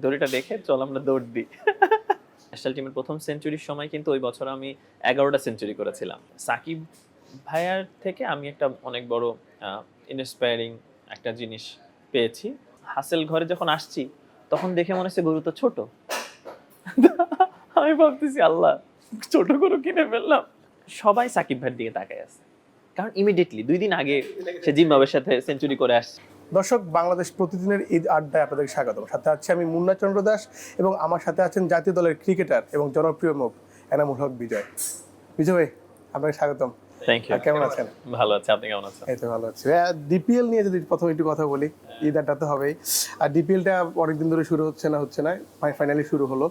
দড়িটা দেখে চল আমরা দৌড় দিই। ন্যাশনাল টিমের প্রথম সেঞ্চুরির সময় কিন্তু ওই বছর আমি 11টা সেঞ্চুরি করেছিলাম। সাকিব ভাইয়ার থেকে আমি একটা অনেক বড় ইন্সপায়ারিং একটা জিনিস পেয়েছি। হাসেল ঘরে যখন আসছি তখন দেখে মনে হচ্ছে গরু তো ছোট। আমি ভাবতেছি আল্লাহ ছোট গরু কিনে ফেললাম। সবাই সাকিব ভাইয়ের দিকে তাকায় আছে, কারণ ইমিডিয়েটলি 2 দিন আগে সে জিম্বাবুয়ের সাথে সেঞ্চুরি করে আসছে। দর্শক, বাংলাদেশ প্রতিদিনের ঈদ আড্ডায় আপনাদের স্বাগত। সাথে আছি আমি মুন্না চন্দ্র দাস এবং আমার সাথে আছেন জাতীয় দলের ক্রিকেটার এবং জনপ্রিয় মুখ এনামুল হক বিজয়। বিজয় ভাই, আপনাকে স্বাগতম। Thank you. কেমন আছেন? ভালো আছে, আপনি কেমন আছেন? এই তো ভালো আছি। ডিপিএল নিয়ে যদি প্রথমে একটু কথা বলি, ঈদ আড্ডা তো হবেই। আর ডিপিএলটা অনেকদিন ধরে শুরু হচ্ছে না, ফাইনালি শুরু হলো।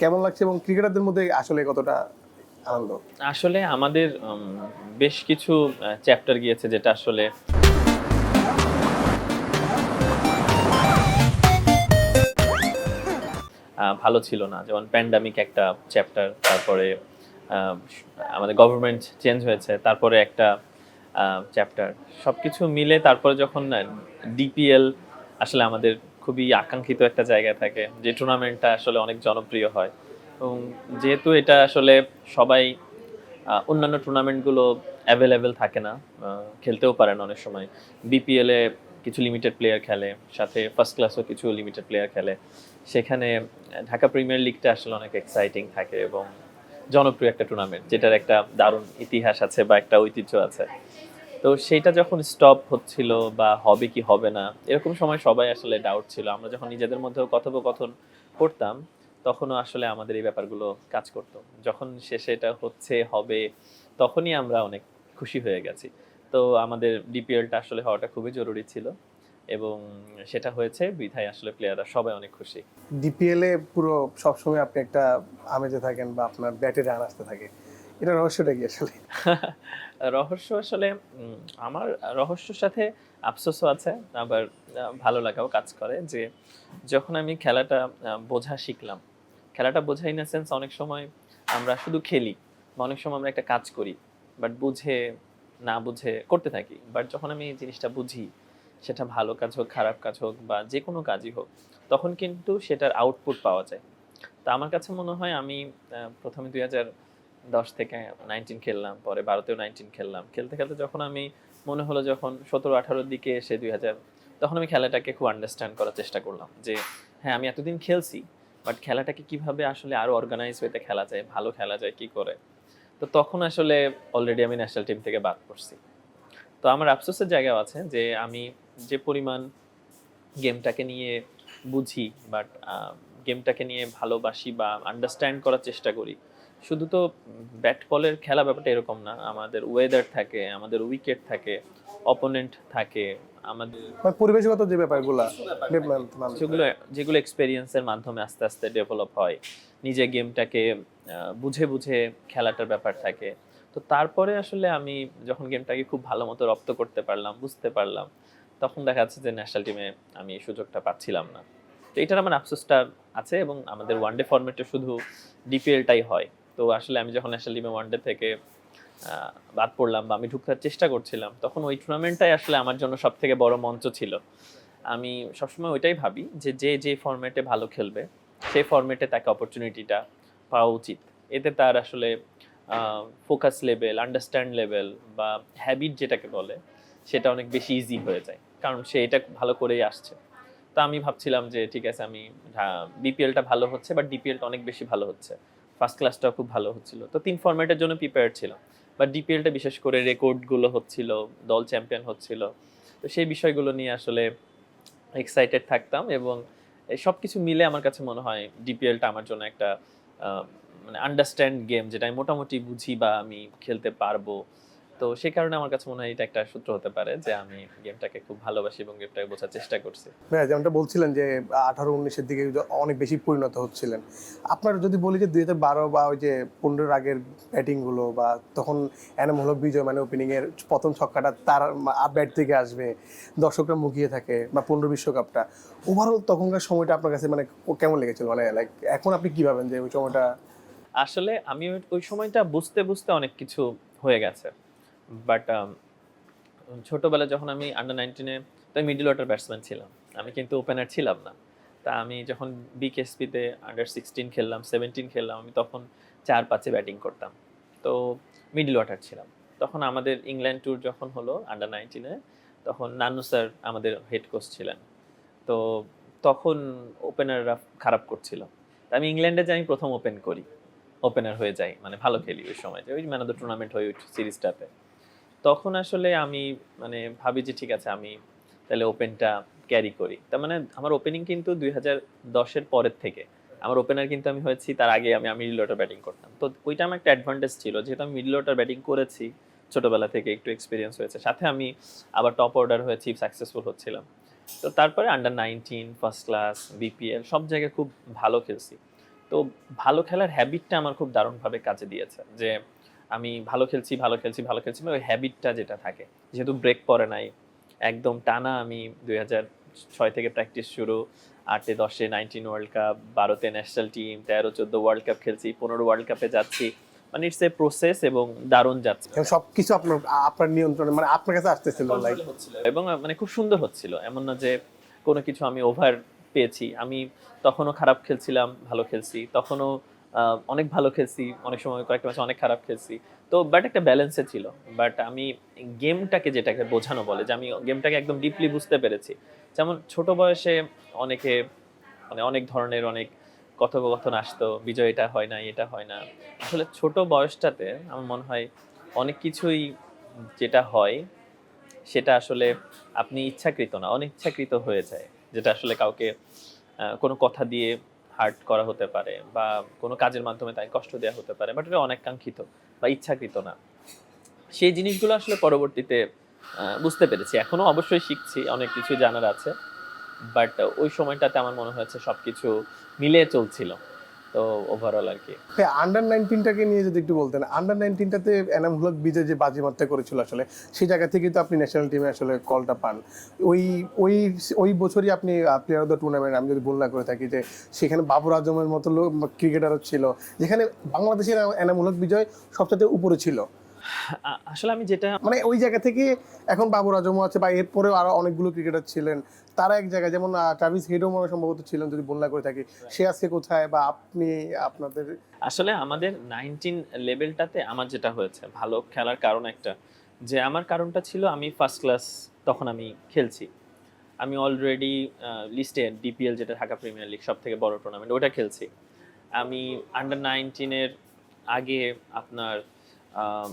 কেমন লাগছে এবং ক্রিকেটারদের মধ্যে আসলে কতটা আনন্দ? আসলে আমাদের বেশ কিছু চ্যাপ্টার গিয়েছে যেটা আসলে ভালো ছিল না, যেমন প্যান্ডামিক একটা চ্যাপ্টার, তারপরে আমাদের গভর্নমেন্ট চেঞ্জ হয়েছে, তারপরে একটা চ্যাপ্টার, সবকিছু মিলে তারপরে যখন ডিপিএল আসলে আমাদের খুবই আকাঙ্ক্ষিত একটা জায়গায় থাকে, যে টুর্নামেন্টটা আসলে অনেক জনপ্রিয় হয়, এবং যেহেতু এটা আসলে সবাই অন্যান্য টুর্নামেন্টগুলো অ্যাভেলেবেল থাকে না, খেলতেও পারে না অনেক সময়। বিপিএলে কিছু লিমিটেড প্লেয়ার খেলে, সাথে ফার্স্ট ক্লাসও কিছু লিমিটেড প্লেয়ার খেলে। সেখানে ঢাকা প্রিমিয়ার লিগটা আসলে অনেক এক্সাইটিং থাকে এবং জনপ্রিয় একটা টুর্নামেন্ট, যেটার একটা দারুণ ইতিহাস আছে বা একটা ঐতিহ্য আছে। তো সেইটা যখন স্টপ হচ্ছিল বা হবে কি হবে না, এরকম সময় সবাই আসলে ডাউট ছিল। আমরা যখন নিজেদের মধ্যেও কথোপকথন করতাম, তখনও আসলে আমাদের এই ব্যাপারগুলো কাজ করতো। যখন শেষে এটা হচ্ছে হবে, তখনই আমরা অনেক খুশি হয়ে গেছি। তো আমাদের ডিপিএলটা আসলে হওয়াটা খুবই জরুরি ছিল, এবং সেটা হয়েছে বিধায় আসলে প্লেয়াররা সবাই অনেক খুশি। ডিপিএলে পুরো সবসময় আপনি একটা আমেজে থাকেন বা আপনার ব্যাটে রান আসতে থাকে, এটা রহস্যটা কি আসলে? রহস্য আসলে আমার রহস্যর সাথে আফসোসও আছে, আবার ভালো লাগাও কাজ করে, যে যখন আমি খেলাটা বোঝা শিখলাম, খেলাটা বোঝা ইন সেন্স অনেক সময় আমরা শুধু খেলি বা অনেক সময় আমরা একটা কাজ করি, বাট বুঝে না বুঝে করতে থাকি। বাট যখন আমি এই জিনিসটা বুঝি, সেটা ভালো কাজ হোক খারাপ কাজ হোক বা যে কোনো কাজই হোক, তখন কিন্তু সেটার আউটপুট পাওয়া যায়। তা আমার কাছে মনে হয় আমি প্রথমে 2010 থেকে 19 খেললাম, পরে 12তেও 19 খেললাম। খেলতে খেলতে যখন আমি মনে হলো, যখন 17-18 দিকে এসে 2000, তখন আমি খেলাটাকে খুব আন্ডারস্ট্যান্ড করার চেষ্টা করলাম, যে হ্যাঁ আমি এতদিন খেলছি, বাট খেলাটাকে কিভাবে আসলে আরো অর্গানাইজ ওয়েতে খেলা যায়, ভালো খেলা যায় কি করে। তো তখন আসলে অলরেডি আমি ন্যাশনাল টিম থেকে বাদ পড়ছি। তো আমার আফসোসের জায়গাও আছে যে আমি যে পরিমাণ গেমটাকে নিয়ে বুঝি, বাট গেমটাকে নিয়ে ভালোবাসি বা আন্ডারস্ট্যান্ড করার চেষ্টা করি, শুধু তো ব্যাট বলের খেলা ব্যাপারটা এরকম না। আমাদের ওয়েদার থাকে, আমাদের উইকেট থাকে, অপোনেন্ট থাকে, আমাদের মানে পরিবেশগত যে ব্যাপারগুলা যেগুলো যেগুলো এক্সপেরিয়েন্সের মাধ্যমে আস্তে আস্তে ডেভেলপ হয়, নিজে গেমটাকে বুঝে বুঝে খেলাটার ব্যাপার থাকে। তো তারপরে আসলে আমি যখন গেমটাকে খুব ভালো মতো রপ্ত করতে পারলাম, বুঝতে পারলাম, তখন দেখা যাচ্ছে যে ন্যাশনাল টিমে আমি এই সুযোগটা পাচ্ছিলাম না। তো এটার আমার আফসোসটা আছে, এবং আমাদের ওয়ানডে ফরম্যাটে শুধু ডিপিএলটাই হয়। তো আসলে আমি যখন ন্যাশনাল টিমে ওয়ানডে থেকে বাদ পড়লাম বা আমি ঢুকার চেষ্টা করছিলাম, তখন ওই টুর্নামেন্টটাই আসলে আমার জন্য সব থেকে বড় মঞ্চ ছিল। আমি সবসময় ওইটাই ভাবি যে যে যে ফরম্যাটে ভালো খেলবে, সেই ফরম্যাটে তাকে অপরচুনিটিটা পাওয়া উচিত। এতে তার আসলে ফোকাস লেভেল, আন্ডারস্ট্যান্ড লেভেল বা হ্যাবিট যেটাকে বলে, সেটা অনেক বেশি ইজি হয়ে যায়, কারণ সে এটা ভালো করেই আসছে। তো আমি ভাবছিলাম যে ঠিক আছে, আমি বিপিএলটা ভালো হচ্ছে, বাট ডিপিএলটা অনেক বেশি ভালো হচ্ছে, ফার্স্ট ক্লাসটাও খুব ভালো হচ্ছিল, তো 3 ফরম্যাটের জন্য প্রিপেয়ার ছিলাম। বাট ডিপিএলটা বিশেষ করে রেকর্ডগুলো হচ্ছিল, দল চ্যাম্পিয়ন হচ্ছিল, তো সেই বিষয়গুলো নিয়ে আসলে এক্সাইটেড থাকতাম। এবং এই সবকিছু মিলে আমার কাছে মনে হয় ডিপিএলটা আমার জন্য একটা মানে আন্ডারস্ট্যান্ড গেম, যেটা আমি মোটামুটি বুঝি বা আমি খেলতে পারবো। তো সেই কারণে আমার কাছে মনে হয় এটা একটা সূত্র হতে পারে যে আমি গেমটাকে খুব ভালোবাসি এবং গেমটাকে বোঝার চেষ্টা করছি। হ্যাঁ, যেমনটা বলছিলেন যে 18-19-এর দিকে অনেক বেশি পরিণত হচ্ছিলেন। আপনার যদি বলি যে 2012 বা ওই যে 15-এর আগের ব্যাটিংগুলো, বা তখন এনামুল হক বিজয় মানে ওপেনিংয়ের প্রথম ছক্কাটা তার ব্যাট থেকে আসবে, দর্শকরা মুখিয়ে থাকে, বা 15 বিশ্বকাপটা, ওভারঅল তখনকার সময়টা আপনার কাছে মানে কেমন লেগেছিল? মানে লাইক এখন আপনি কি ভাবেন যে ওই সময়টা? আসলে আমি ওই সময়টা বুঝতে বুঝতে অনেক কিছু হয়ে গেছে, বাট ছোটবেলায় যখন আমি আন্ডার 19-এ, তো মিডল অর্ডার ব্যাটসম্যান ছিলাম, আমি কিন্তু ওপেনার ছিলাম না। তা আমি যখন বিকেএসপিতে আন্ডার 16 খেললাম, 17 খেললাম, আমি তখন 4-5-এ ব্যাটিং করতাম। তো মিডল অর্ডার ছিলাম। তখন আমাদের ইংল্যান্ড ট্যুর যখন হলো আন্ডার 19-এ, তখন নান্নু স্যার আমাদের হেড কোচ ছিলেন। তো তখন ওপেনাররা খারাপ করছিল। তা আমি ইংল্যান্ডে যাই, আমি ১ম ওপেন করি। ওপেনার হয়ে যাই, মানে ভালো খেলি ওই সময়, যে ওই ম্যান অফ দ্য টুর্নামেন্ট হয় ওই সিরিজটাতে। তখন আসলে আমি মানে ভাবি যে ঠিক আছে, আমি তাহলে ওপেনটা ক্যারি করি। তার মানে আমার ওপেনিং কিন্তু 2010-এর পরের থেকে। আমার ওপেনার কিন্তু আমি হয়েছি তার আগে, আমি মিডল অর্ডার ব্যাটিং করতাম। তো ওইটা আমার একটা অ্যাডভান্টেজ ছিল, যেহেতু আমি মিডল অর্ডার ব্যাটিং করেছি ছোটবেলা থেকে, একটু এক্সপিরিয়েন্স হয়েছে, সাথে আমি আবার টপ অর্ডার হয়েছি, সাকসেসফুল হচ্ছিলাম। তো তারপরে আন্ডার 19, ফার্স্ট ক্লাস, বিপিএল সব জায়গায় খুব ভালো খেলছি। তো ভালো খেলার হ্যাবিটটা আমার খুব দারুণভাবে কাজে দিয়েছে, যে আমি ভালো খেলছি ভালো খেলছি ভালো খেলছি, মানে ওই হ্যাবিটটা যেটা থাকে, যেহেতু ব্রেক পড়ে নাই, একদম টানা আমি 2006 থেকে প্র্যাকটিস শুরু, 8-10 19 ওয়ার্ল্ড কাপ, 12-তে ন্যাশনাল টিম, 13-14 ওয়ার্ল্ড কাপ খেলছি, 15 ওয়ার্ল্ড কাপে যাচ্ছি, মানে ইটস এ প্রসেস এবং দারুণ যাচ্ছে এবং সবকিছু আপনার আপনার নিয়ন্ত্রণে, মানে আপনার কাছে আসতেছিল লাইক। এবং মানে খুব সুন্দর হচ্ছিল, এমন না যে কোনো কিছু আমি ওভার পেয়েছি। আমি তখনও খারাপ খেলছিলাম, ভালো খেলছি, তখনও অনেক ভালো খেলছি, অনেক সময় কয়েকটা ম্যাচে অনেক খারাপ খেলছি। তো বাট একটা ব্যালেন্সে ছিল। বাট আমি গেমটাকে, যেটাকে বোঝানো বলে, যে আমি গেমটাকে একদম ডিপলি বুঝতে পেরেছি। যেমন ছোট বয়সে অনেকে মানে অনেক ধরনের অনেক কথোপকথন আসতো, বিজয় এটা হয় না, এটা হয় না। আসলে ছোট বয়সটাতে আমার মনে হয় অনেক কিছুই যেটা হয় সেটা আসলে আপনি ইচ্ছাকৃত না, অনিচ্ছাকৃত হয়ে যায়। যেটা আসলে কাউকে কোনো কথা দিয়ে হার্ট করা হতে পারে, বা কোনো কাজের মাধ্যমে তাকে কষ্ট দেওয়া হতে পারে, বাট এটা অনাকাঙ্ক্ষিত বা ইচ্ছাকৃত না। সেই জিনিসগুলো আসলে পরবর্তীতে বুঝতে পেরেছি। এখনো অবশ্যই শিখছি, অনেক কিছু জানার আছে। বাট ওই সময়টাতে আমার মনে হয়েছে সবকিছু মিলিয়ে চলছিল। তো ওভারঅল আরকি। হ্যাঁ, আন্ডার 19টাকে নিয়ে যদি একটু বলতেন, আন্ডার 19টাতে এনাম হলক বিজয় যে বাজিমাতটা করেছিল আসলে, সেই জায়গা থেকে তো আপনি ন্যাশনাল টিমে আসলে কলটা পান। ওই ওই ওই বছরই আপনি প্লেয়ার অফ দ্য টুর্নামেন্ট, আমি যদি ভুল না করে থাকি, যে সেখানে বাবর আজমের মতো ক্রিকেটারও ছিল, যেখানে বাংলাদেশের এনাম হলক বিজয় সবচেয়ে উপরে ছিল। আসলে আমি যেটা মানে ওই জায়গা থেকে এখন বাবর আজমও আছে, বা এরপরেও আরো অনেকগুলো ক্রিকেটার ছিলেন, তারা এক জায়গায়, যেমন ট্রাভিস হেডও মনে হয় সম্ভবত ছিলেন, যদি ভুল না করে থাকি। সে আজকে কোথায়, বা আপনি আপনাদের। আসলে আমাদের 19 লেভেলটাতে আমার যেটা হয়েছে ভালো খেলার কারণ একটা, যে আমার কারণটা ছিল আমি ফার্স্ট ক্লাস, তখন আমি খেলছি। আমি অলরেডি লিস্টে ডিপিএল, যেটা ঢাকা প্রিমিয়ার লিগ সব থেকে বড় টুর্নামেন্ট, ওটা খেলছি। আমি আন্ডার 19-এর আগে আপনার আহ,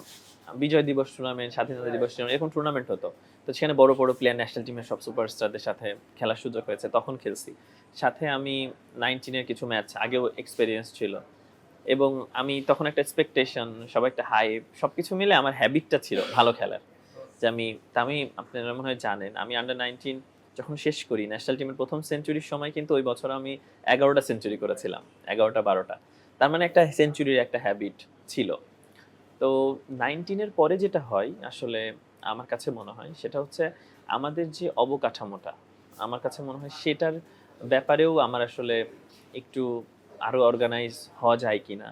বিজয় দিবস টুর্নামেন্ট, স্বাধীনতা দিবস টুর্নামেন্ট, এরকম টুর্নামেন্ট হতো। তো সেখানে বড় বড় প্লেয়ার, ন্যাশনাল টিমের সব সুপারস্টারদের সাথে খেলার সুযোগ হয়েছে, তখন খেলছি। সাথে আমি 19-এর কিছু ম্যাচ আগেও এক্সপেরিয়েন্স ছিল, এবং আমি তখন একটা এক্সপেকটেশন, সবাই একটা হাইপ, সবকিছু মিলে আমার হ্যাবিটটা ছিল ভালো খেলার। যে আমি আপনারা মনে হয় জানেন, আমি আন্ডার 19 যখন শেষ করি, ন্যাশনাল টিমের প্রথম সেঞ্চুরির সময় কিন্তু ওই বছর আমি 11টা সেঞ্চুরি করেছিলাম, 11টা 12টা। তার মানে একটা সেঞ্চুরির একটা হ্যাবিট ছিল। তো 19-এর পরে যেটা হয় আসলে আমার কাছে মনে হয় সেটা হচ্ছে আমাদের যে অবকাঠামোটা, আমার কাছে মনে হয় সেটার ব্যাপারেও আমার আসলে একটু আরো অর্গানাইজ হওয়া যায় কিনা।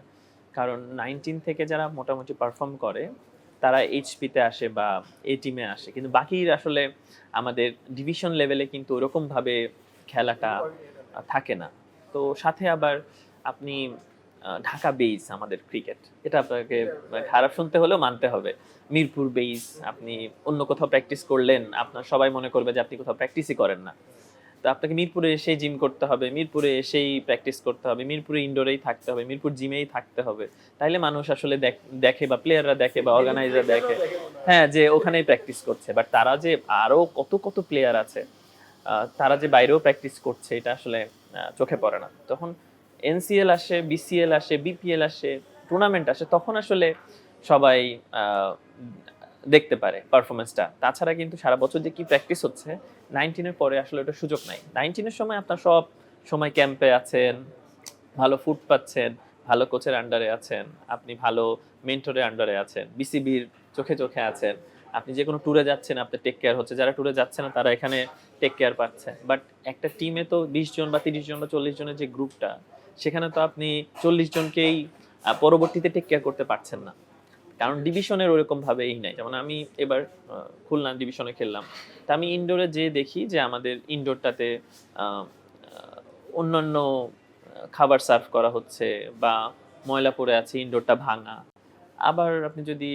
কারণ 19 থেকে যারা মোটামুটি পারফর্ম করে তারা এইচপিতে আসে বা এ টিমে আসে, কিন্তু বাকি আসলে আমাদের ডিভিশন লেভেলে কিন্তু ওরকম ভাবে খেলাটা থাকে না। তো সাথে আবার আপনি ঢাকা বেইজ আমাদের ক্রিকেট, এটা আপনাকে মানে খারাপ শুনতে হলেও মানতে হবে। মিরপুর বেইজ, আপনি অন্য কোথাও প্র্যাকটিস করলেন, আপনার সবাই মনে করবে যে আপনি কোথাও প্র্যাকটিসই করেন না। তো আপনাকে মিরপুরে এসেই জিম করতে হবে, মিরপুরে এসেই প্র্যাকটিস করতে হবে, মিরপুরে ইনডোরেই থাকতে হবে, মিরপুর জিমেই থাকতে হবে। তাইলে মানুষ আসলে দেখে বা প্লেয়াররা দেখে বা অর্গানাইজার দেখে, হ্যাঁ, যে ওখানেই প্র্যাকটিস করছে। বাট তারা যে আরো কত কত প্লেয়ার আছে, তারা যে বাইরেও প্র্যাকটিস করছে, এটা আসলে চোখে পড়ে না। তখন এনসিএল আসে, বিসিএল আসে, বিপিএল আসে, টুর্নামেন্ট আসে, তখন আসলে সবাই আহ, দেখতে পারে পারফরমেন্সটা। তাছাড়া কিন্তু সারা বছর যে কি প্র্যাকটিস হচ্ছে, 19-এর পরে আসলে ওটা সুযোগ নাই। 19-এর সময় আপনার সব সময় ক্যাম্পে আছেন, ভালো ফুড পাচ্ছেন, ভালো কোচের আন্ডারে আছেন, আপনি ভালো মেন্টরের আন্ডারে আছেন, বিসিবির চোখে চোখে আছেন। আপনি যে কোনো ট্যুরে যাচ্ছেন, আপনার টেক কেয়ার হচ্ছে, যারা ট্যুরে যাচ্ছে না তারা এখানে টেক কেয়ার পাচ্ছে। বাট একটা টিমে তো 20 জন বা 30 জন বা 40 জনের যে গ্রুপটা, সেখানে তো আপনি 40 জনকেই পরবর্তীতে টেক কেয়ার করতে পারছেন না, কারণ ডিভিশনের ওরকম ভাবে এই নাই। যেমন আমি এবার খুলনা ডিভিশনে খেললাম, তা আমি ইনডোরে যেয়ে দেখি যে আমাদের ইনডোরটাতে অন্যান্য খাবার সার্ভ করা হচ্ছে বা ময়লা পড়ে আছে, ইনডোরটা ভাঙা। আবার আপনি যদি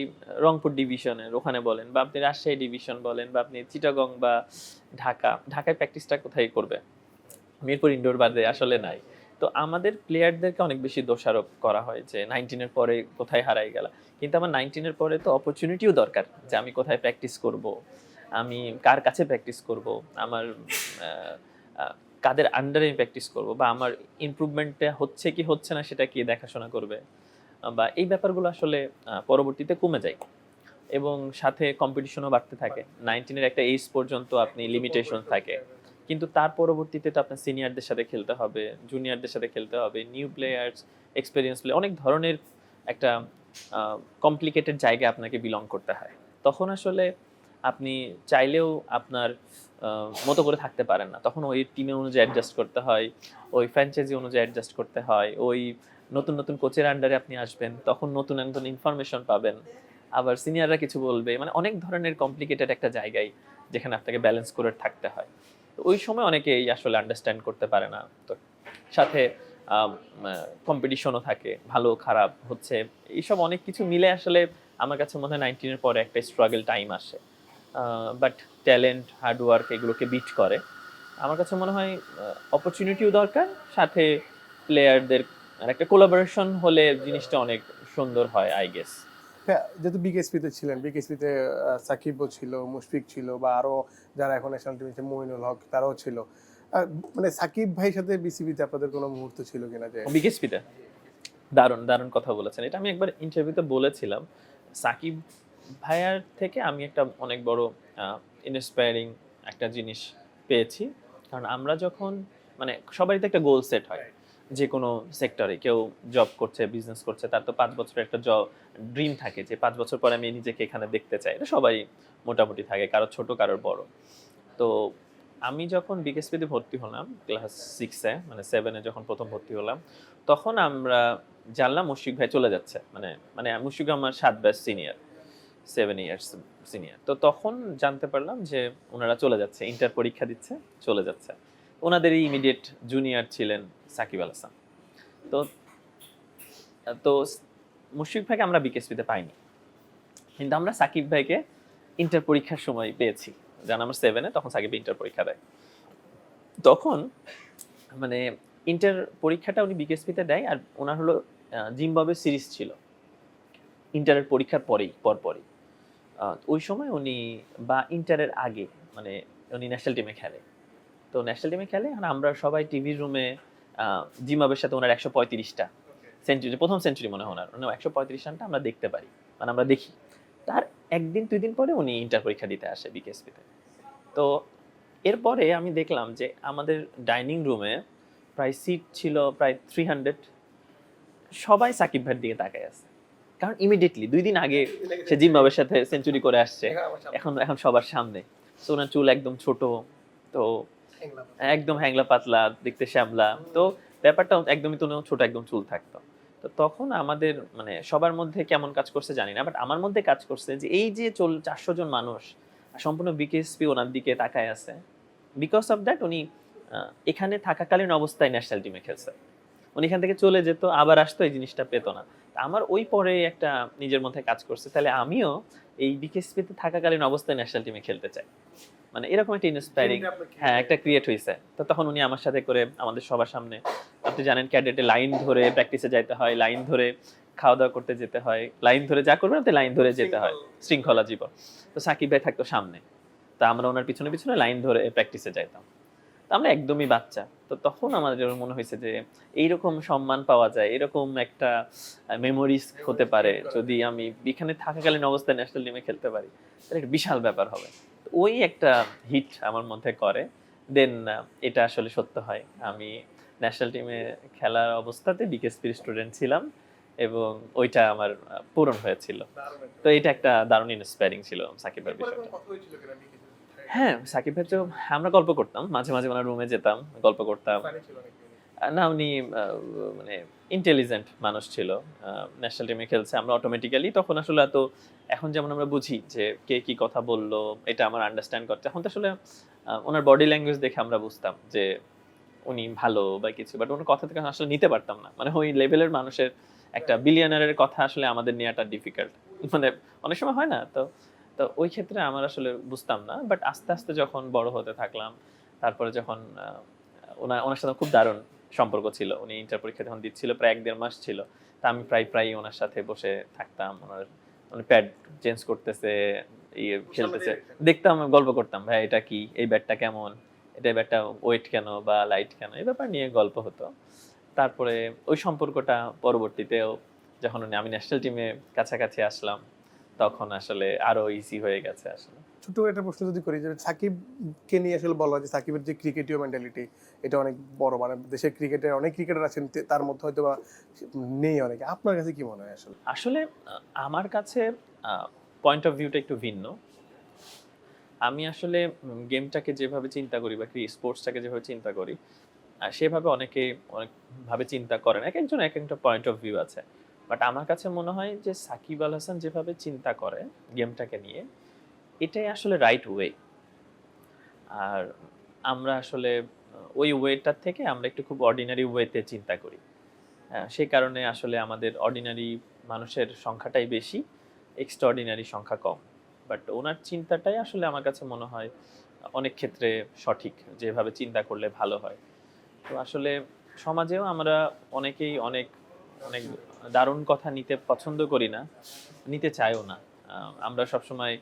রংপুর ডিভিশনের ওখানে বলেন বা আপনি রাজশাহী ডিভিশন বলেন বা আপনি চিটাগং বা ঢাকায় প্র্যাকটিসটা কোথায় করবে? মিরপুর ইনডোর বাদে আসলে নাই। তো আমাদের প্লেয়ারদেরকে অনেক বেশি দোষারোপ করা হয় যে 19 এর পরে কোথায় হারাই গেলা। কিন্তু আমার 19 এর পরে তো অপরচুনিটিও দরকার যে আমি কোথায় প্র্যাকটিস করব, আমি কার কাছে প্র্যাকটিস করব, আমার আহ, আহ, কাদের আন্ডারে আমি প্র্যাকটিস করব বা আমার ইমপ্রুভমেন্টটা হচ্ছে কি হচ্ছে না সেটা কে দেখাশোনা করবে, বা এই ব্যাপারগুলো আসলে পরবর্তীতে কমে যায় এবং সাথে কম্পিটিশনও বাড়তে থাকে। 19 এর একটা এজ পর্যন্ত আপনি লিমিটেশন থাকে, কিন্তু তার পরবর্তীতে তো আপনার সিনিয়রদের সাথে খেলতে হবে, জুনিয়রদের সাথে খেলতে হবে, নিউ প্লেয়ার্স, এক্সপেরিয়েন্স প্লে, অনেক ধরনের একটা কমপ্লিকেটেড জায়গায় আপনাকে বিলং করতে হয়। তখন আসলে আপনি চাইলেও আপনার মতো করে থাকতে পারেন না, তখন ওই টিমের অনুযায়ী অ্যাডজাস্ট করতে হয়, ওই ফ্র্যাঞ্চাইজি অনুযায়ী অ্যাডজাস্ট করতে হয়, ওই নতুন নতুন কোচের আন্ডারে আপনি আসবেন, তখন নতুন নতুন ইনফরমেশন পাবেন, আবার সিনিয়ররা কিছু বলবে, মানে অনেক ধরনের কমপ্লিকেটেড একটা জায়গায় যেখানে আপনাকে ব্যালেন্স করে থাকতে হয়। তো ওই সময় অনেকেই আসলে আন্ডারস্ট্যান্ড করতে পারে না। তো সাথে কম্পিটিশনও থাকে, ভালো খারাপ হচ্ছে, এইসব অনেক কিছু মিলে আসলে আমার কাছে মনে হয় 19 এর পরে একটা স্ট্রাগল টাইম আসে। বাট ট্যালেন্ট, হার্ডওয়ার্ক এগুলোকে বিট করে। আমার কাছে মনে হয় অপরচুনিটিও দরকার, সাথে প্লেয়ারদের একটা কোলাবোরেশন হলে জিনিসটা অনেক সুন্দর হয় আই গেস। হ্যাঁ, যেহেতু বিকেএসপিতে ছিলেন, বিকেএসপিতে সাকিবও ছিল, মুশফিক ছিল, বা আরো যারা এখন ন্যাশনাল টিমে মইনুল হক তারাও ছিল। মানে সাকিব ভাইয়ের সাথে বিসিবিতে আপনাদের কোনো মুহূর্ত ছিল কিনা যে বিকেএসপিতে দারুণ দারুণ কথা বলেছেন, এটা আমি একবার ইন্টারভিউতে বলেছিলাম। সাকিব ভাইয়ার থেকে আমি একটা অনেক বড় ইন্সপায়ারিং একটা জিনিস পেয়েছি। কারণ আমরা যখন, মানে সবারই তো একটা গোল সেট হয়, যে কোনো সেক্টরে কেউ জব করছে, বিজনেস করছে, তার তো 5 বছরের একটা ড্রিম থাকে যে 5 বছর পরে আমি নিজেকে এখানে দেখতে চাই। এটা সবাই মোটামুটি থাকে, কারো ছোট কারোর বড়। তো আমি যখন বিকেএসপিতে ভর্তি হলাম ক্লাস 6-এ, মানে 7-এ যখন প্রথম ভর্তি হলাম, তখন আমরা জানলাম মুশফিক ভাই চলে যাচ্ছে। মানে মানে মুশফিক আমার 7 ব্যাচ সিনিয়র, 7 ইয়ার্স সিনিয়র। তো তখন জানতে পারলাম যে ওনারা চলে যাচ্ছে, ইন্টার পরীক্ষা দিচ্ছে, চলে যাচ্ছে। ওনাদেরই ইমিডিয়েট জুনিয়র ছিলেন সাকিব আল হাসান। তো তো মুশফিক ভাইকে আমরা বিকেএসপিতে পাইনি, কিন্তু আমরা সাকিব ভাইকে ইন্টার পরীক্ষার সময় পেয়েছি। জান আমরা 7-এ, তখন সাকিব ইন্টার পরীক্ষা দেয়। তখন মানে ইন্টার পরীক্ষাটা উনি বিকেএসপিতে দেয়, আর ওনার হলো জিম্বাবুয়ে সিরিজ ছিল ইন্টারের পরীক্ষার পরপরই। ওই সময় উনি, বা ইন্টারের আগে, মানে উনি ন্যাশনাল টিমে খেলে। তো ন্যাশনাল টিমে খেলে, এখন আমরা সবাই টিভির রুমে জিম্বাবুয়ের সাথে ওনার 135টা সেঞ্চুরি, প্রথম সেঞ্চুরি মনে হয় ওনার, 135 রানটা আমরা দেখতে পারি, মানে আমরা দেখি। তার একদিন 2 দিন পরে উনি ইন্টার পরীক্ষা দিতে আসে বিকেএসপিতে। তো এরপরে আমি দেখলাম যে আমাদের ডাইনিং রুমে প্রায় সিট ছিল প্রায় 300, সবাই সাকিব ভাইয়ের দিকে তাকায় আছে। কারণ ইমিডিয়েটলি 2 দিন আগে সে জিম্বাবুয়ের সাথে সেঞ্চুরি করে আসছে, এখন এখন সবার সামনে। তো ওনার চুল একদম ছোট, তো একদম হ্যাংলা পাতলা, দেখতে শ্যামলা, তো ব্যাপারটা একদমই তো ছোট একদম চুল থাকতো। তো তখন আমাদের মানে সবার মধ্যে কেমন কাজ করছে জানি না, বাট আমার মধ্যে কাজ করছে যে এই যে 400 জন মানুষ সম্পূর্ণ বিকেএসপি ওনার দিকে তাকায় আছে, বিকজ অফ দ্যাট উনি এখানে থাকাকালীন অবস্থায় ন্যাশনাল টিমে খেলছে। উনি এখান থেকে চলে যেত, আবার আসতো, এই জিনিসটা পেতো না। তা আমার ওই পরে একটা নিজের মধ্যে কাজ করছে, তাহলে আমিও এই বিকেএসপিতে থাকাকালীন অবস্থায় ন্যাশনাল টিমে খেলতে চাই। মানে এরকম একটা ইন্সপায়ারিং, হ্যাঁ, একটা ক্রিয়েট হয়েছে। তো তখন উনি আমার সাথে করে আমাদের সবার সামনে, আপনি জানেন ক্যাডেটে লাইন ধরে প্র্যাকটিসে যাইতে হয়, লাইন ধরে খাওয়া দাওয়া করতে যেতে হয়, লাইন ধরে যা করবেন আপনি লাইন ধরে যেতে হয়, শৃঙ্খলা জীবন। তো সাকিব ভাই থাকতো সামনে, তা আমরা ওনার পিছনে পিছনে লাইন ধরে প্র্যাকটিসে যাইতাম। তো আমরা একদমই বাচ্চা। তো তখন আমাদের মনে হয়েছে যে এইরকম সম্মান পাওয়া যায়, এরকম একটা মেমোরিজ হতে পারে যদি আমি এখানে থাকাকালীন অবস্থায় ন্যাশনাল টিমে খেলতে পারি, তাহলে একটা বিশাল ব্যাপার হবে। তো ওই একটা হিট আমার মধ্যে করে। দেন এটা আসলে সত্য হয়, আমি ন্যাশনাল টিমে খেলার অবস্থাতে বিকেএসপির স্টুডেন্ট ছিলাম এবং ওইটা আমার পূরণ হয়েছিল। তো এটা একটা দারুণ ইন্সপায়ারিং ছিল সাকিবের বিষয়টা। হ্যাঁ, সাকিব ভাই তো আমরা গল্প করতাম, মাঝে মাঝে ওনার রুমে যেতাম, গল্প করতাম। না, উনি মানে ইন্টেলিজেন্ট মানুষ ছিল, ন্যাশনাল টিমে খেলছে, আমরা অটোমেটিক্যালি তখন আসলে এত, এখন যেমন আমরা বুঝি যে কে কি কথা বললো এটা আমার আন্ডারস্ট্যান্ড করতে, এখন তো আসলে ওনার বডি ল্যাঙ্গুয়েজ দেখে আমরা বুঝতাম যে উনি ভালো বা কিছু, বাট ওনার কথা থেকে আসলে নিতে পারতাম না। মানে ওই লেভেলের মানুষের একটা বিলিয়নারের কথা আসলে আমাদের নেওয়াটা ডিফিকাল্ট। মানে অনেক সময় হয় না? তো তো ওই ক্ষেত্রে আমার আসলে বুঝতাম না। বাট আস্তে, আস্তে যখন বড় হতে থাকলাম, তারপরে যখন ওনার সাথে খুব দারুণ সম্পর্ক ছিল। উনি ইন্টার পরীক্ষা যখন দিচ্ছিল প্রায় ১-১.৫ মাস ছিল। তা আমি প্রায়ই ওনার সাথে বসে থাকতাম। উনি প্যাড চেঞ্জ করতেছে, খেলতেছে। দেখতাম, গল্প করতাম। ভাই এটা কি? এই ব্যাটটা কেমন? এই ব্যাটটা ওয়েট কেন বা লাইট কেন? এই ব্যাপার নিয়ে গল্প হতো। তারপরে ওই সম্পর্কটা পরবর্তীতেও যখন আমি ন্যাশনাল টিমে কাছাকাছি আসলাম, তখন আসলে আরো ইজি হয়ে গেছে আসলে। ছোট একটা প্রশ্ন যদি করি যে সাকিবকে নিয়ে আসলে বলা হয় যে সাকিবের যে ক্রিকেটীয় মেন্টালিটি এটা অনেক বড়, মানে দেশের ক্রিকেটে অনেক ক্রিকেটার আছেন তার মধ্যে হয়তো বা নেই অনেকে, আপনার কাছে কি মনে হয় আসলে? আসলে আমার কাছে পয়েন্ট অফ ভিউটা একটু ভিন্ন। আমি আসলে গেমটাকে যেভাবে চিন্তা করি বা স্পোর্টসটাকে যেভাবে চিন্তা করি, সেভাবে অনেকে অনেকভাবে চিন্তা করেন। একেকজন একেকটা পয়েন্ট অফ ভিউ আছে। বাট আমার কাছে মনে হয় যে সাকিব আল হাসান যেভাবে চিন্তা করে গেমটাকে নিয়ে, এটাই আসলে রাইট ওয়ে। আর আমরা আসলে ওই ওয়েটার থেকে আমরা একটু খুব অর্ডিনারি ওয়েতে চিন্তা করি। হ্যাঁ, সেই কারণে আসলে আমাদের অর্ডিনারি মানুষের সংখ্যাটাই বেশি, এক্সট্রাঅর্ডিনারি সংখ্যা কম। বাট ওনার চিন্তাটাই আসলে আমার কাছে মনে হয় অনেক ক্ষেত্রে সঠিক, যেভাবে চিন্তা করলে ভালো হয়। তো আসলে সমাজেও আমরা অনেকেই অনেক অনেক দারুণ কথা নিতে পছন্দ করি না, নিতে চাইও না। আমরা সবসময়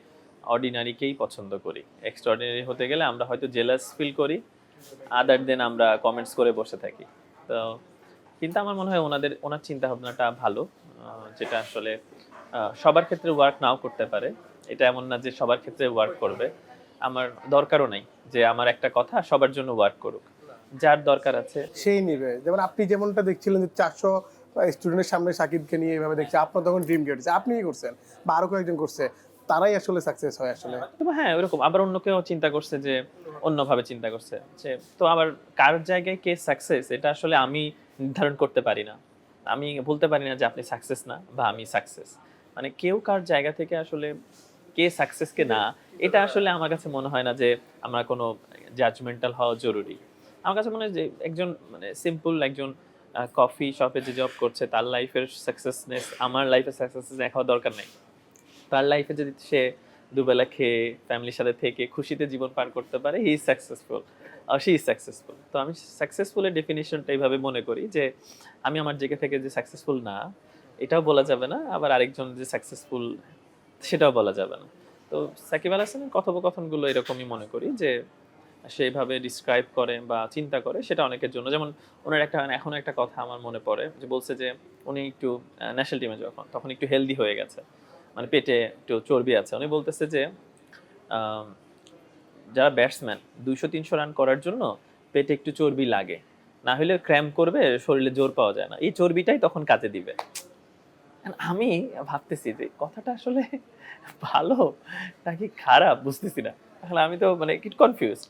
অর্ডিনারিকেই পছন্দ করি। এক্সট্রাঅর্ডিনারি হতে গেলে আমরা হয়তো জেলাস ফিল করি, আদার দেন আমরা কমেন্টস করে বসে থাকি। তো কিন্তু আমার মনে হয় ওনার চিন্তা ভাবনাটা ভালো, যেটা আসলে সবার ক্ষেত্রে ওয়ার্ক নাও করতে পারে। এটা এমন না যে সবার ক্ষেত্রে ওয়ার্ক করবে। আমার দরকারও নাই যে আমার একটা কথা সবার জন্য ওয়ার্ক করুক। যার দরকার আছে। সেই নিবে, যেমন আপনি যেমনটা দেখছিলেন যে 400 স্টুডেন্টের সামনে সাকিবকে নিয়ে এইভাবে দেখছে, আপনার তখন ড্রিম গেটেছে, আপনি কি করছেন বা আরো কয়েকজন করছে, তারাই আসলে সাকসেস হয় আসলে। তবে হ্যাঁ, ওরকম আবার অন্য কেউ চিন্তা করছে যে অন্যভাবে চিন্তা করছে যে, তো আবার কার জায়গায় কে সাকসেস এটা আসলে আমি নির্ধারণ করতে পারি না। আমি বলতে পারি না যে আপনি সাকসেস না বা আমি সাকসেস। মানে কেউ কার জায়গা থেকে আসলে কে সাকসেস কে না, এটা আসলে আমার কাছে মনে হয় না যে আমরা কোনো জাজমেন্টাল হওয়া জরুরি। আমার কাছে মনে হয় যে একজন মানে সিম্পল একজন কফি শপে যে জব করছে তার লাইফের সাকসেসনেস আমার লাইফের সাকসেসনেস এক হওয়ার দরকার নেই। তার লাইফে যদি সে দুবেলা খেয়ে ফ্যামিলির সাথে থেকে খুশিতে জীবন পার করতে পারে, he is successful, she is successful. তো আমি সাকসেসফুলের ডেফিনিশনটা এইভাবে মনে করি যে আমি আমার জায়গা থেকে যে সাকসেসফুল না এটাও বলা যাবে না, আবার আরেকজন যে সাকসেসফুল সেটাও বলা যাবে না। তো সাকিব আল হাসানের কথোপকথনগুলো এরকমই মনে করি যে সেইভাবে ডিসক্রাইব করে বা চিন্তা করে সেটা অনেকের জন্য, যেমন ওনার এখন একটা কথা আমার মনে পড়ে যে বলছে যে উনি একটু ন্যাশনাল টিমে তখন একটু হেলদি হয়ে গেছে, মানে পেটে একটু চর্বি আছে। উনি বলতেছে যে আম, যারা ব্যাটসম্যান 200-300 রান করার জন্য পেটে একটু চর্বি লাগে, না হলে ক্র্যাম্প করবে, শরীরে জোর পাওয়া যায় না, এই চর্বিটাই তখন কাজে দিবে। আমি ভাবতেছি যে কথাটা আসলে ভালো নাকি খারাপ বুঝতেছি না। আসলে আমি তো মানে একটু কনফিউজড।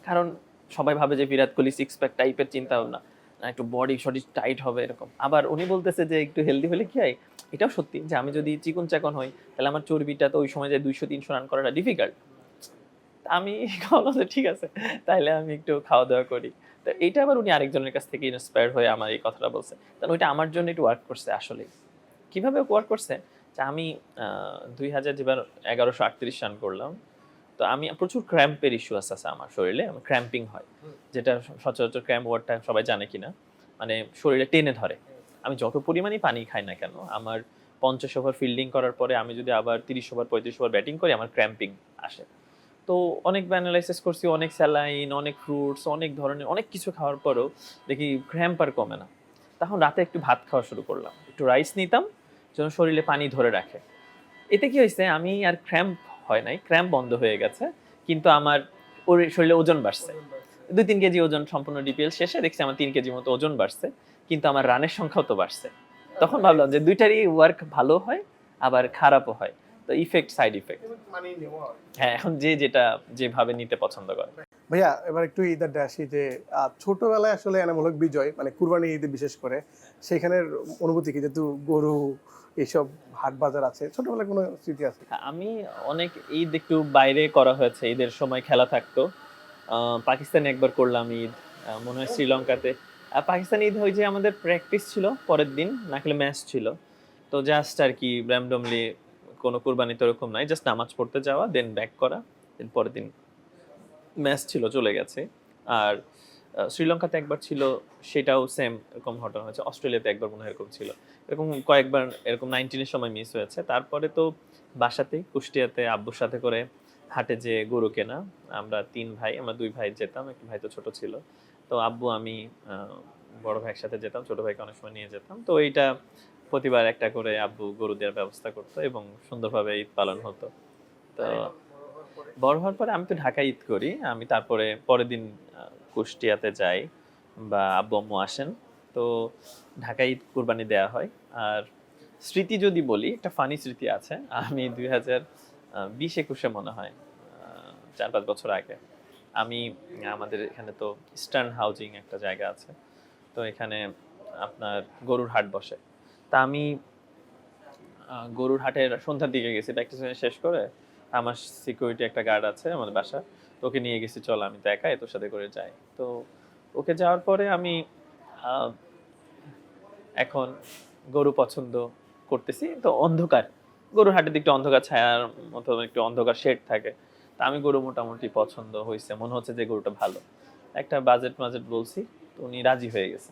কারণ সবাই ভাবে যে বিরাট কোহলি সিক্স প্যাক টাইপের চিন্তা ভাবনা, না একটু বডি শডি টাইট হবে এরকম। আবার উনি বলতেছে যে একটু হেলদি হলে কি হয়, এটাও সত্যি যে আমি যদি চিকন চাকন হই তাহলে আমার চর্বিটা তো ওই সময় যে 200-300 রান করাটা ডিফিকাল্ট। আমি ভাবলাম যে ঠিক আছে, তাইলে আমি একটু খাওয়া দাওয়া করি। তো এইটা আবার উনি আরেকজনের কাছ থেকে ইন্সপায়ার হয়ে আমার এই কথাটা বলছে, কারণ ওইটা আমার জন্য একটু ওয়ার্ক করছে আসলে। কিভাবে ওয়ার্ক করছে যে আমি 2000 যেবার 1138 রান করলাম, তো আমি প্রচুর ক্র্যাম্পের ইস্যু আছে আমার শরীরে, আমার ক্র্যাম্পিং হয়, যেটা সচরাচর ক্র্যাম্প ওয়ার্ডটা সবাই জানে কিনা, মানে শরীরে টেনে ধরে। আমি যত পরিমাণই পানি খাই না কেন, আমার 50 ওভার ফিল্ডিং করার পরে আমি যদি আবার 30 ওভার 35 ওভার ব্যাটিং করি আমার ক্র্যাম্পিং আসে। তো অনেক অ্যানালাইসিস করছি, অনেক স্যালাইন, অনেক ফ্রুটস, অনেক ধরনের অনেক কিছু খাওয়ার পরেও দেখি ক্র্যাম্প আর কমে না। তখন রাতে একটু ভাত খাওয়া শুরু করলাম, একটু রাইস নিতাম যেন শরীরে পানি ধরে রাখে। এতে কি হয়েছে, আমি আর ক্র্যাম্প হয় নাই, ক্র্যাম্প বন্ধ হয়ে গেছে, কিন্তু আমার শরীরে ওজন বাড়ছে। 2-3 কেজি ওজন সম্পূর্ণ ডিপিএল শেষে দেখছি আমার 3 কেজি মতো ওজন বাড়ছে, কিন্তু আমার রানের সংখ্যাও তো বাড়ছে। তখন ভাবলাম যে দুইটারই ওয়ার্ক ভালো হয় আবার খারাপও হয়, তো ইফেক্ট সাইড ইফেক্ট। হ্যাঁ, এখন যে যেটা যেভাবে নিতে পছন্দ করে। ভাইয়া এবার একটু ঈদের আসি যে ছোটবেলায় আসলে এনামূলক বিজয় মানে কুরবানি ঈদে বিশেষ করে সেখানের অনুভূতি কি, যেহেতু গরু এইসব হাট বাজার আছে, ছোটবেলায় কোনো স্মৃতি আছে? আমি অনেক ঈদ একটু বাইরে করা হয়েছে, ঈদের সময় খেলা থাকতো। পাকিস্তানে একবার করলাম ঈদ, মনে হয় শ্রীলঙ্কাতে। পাকিস্তান ঈদ ওই যে আমাদের প্র্যাকটিস ছিল পরের দিন, না খেলে ম্যাচ ছিল। তো জাস্ট আর কি র্যান্ডমলি কোনো কুরবানি তো এরকম নাই, জাস্ট নামাজ পড়তে যাওয়া, দেন ব্যাক করা, দেন পরের দিন ম্যাচ ছিল, চলে গেছে। আর শ্রীলঙ্কাতে একবার ছিল, সেটাও সেম এরকম ঘটনা হয়েছে। অস্ট্রেলিয়াতে একবার মনে হয় এরকম ছিল। এরকম কয়েকবার এরকম 19 এর সময় মিস হয়েছে। তারপরে তো বাসাতেই কুষ্টিয়াতে আব্বুর সাথে করে হাটে যে গরু কেনা। আমরা 3 ভাই, আমরা 2 ভাই যেতাম, একটা ভাই তো ছোট ছিল। তো আব্বু আমি বড় ভাইয়ের সাথে যেতাম, ছোট ভাইকে অনেক সময় নিয়ে যেতাম। তো এইটা প্রতিবার একটা করে আব্বু গরু দেওয়ার ব্যবস্থা করতো এবং সুন্দরভাবে ঈদ পালন হতো। তো বড় হওয়ার পরে আমি তো ঢাকায় ঈদ করি, আমি তারপরে পরের দিন কুষ্টিয়াতে যাই বা আব্বু আম্মু আসেন। তো ঢাকায় ঈদ কুরবানি দেওয়া হয়। আর স্মৃতি যদি বলি, একটা ফানি স্মৃতি আছে। আমি 2020-21 মনে হয়, 4-5 বছর আগে আমি, আমাদের এখানে তো ইস্টার্ন হাউজিং একটা জায়গা আছে, তো এখানে আপনার গরুর হাট বসে। তা আমি গরুর হাটের সন্ধ্যার দিকে গেছি প্র্যাকটিস শেষ করে। আমার সিকিউরিটি একটা গার্ড আছে আমাদের বাসা, তো ওকে নিয়ে গেছি, চল আমি তো একাই, তোর সাথে করে যাই। তো ওকে যাওয়ার পরে আমি আহ, এখন গরু পছন্দ করতেছি, তো অন্ধকার, গরুর হাটের দিকটা অন্ধকার, ছায়ার মতো একটু অন্ধকার শেড থাকে। তা আমি গরু মোটামুটি পছন্দ হয়েছে, মনে হচ্ছে যে গরুটা ভালো। একটা বাজেট মাজেট বলছি, তো উনি রাজি হয়ে গেছে।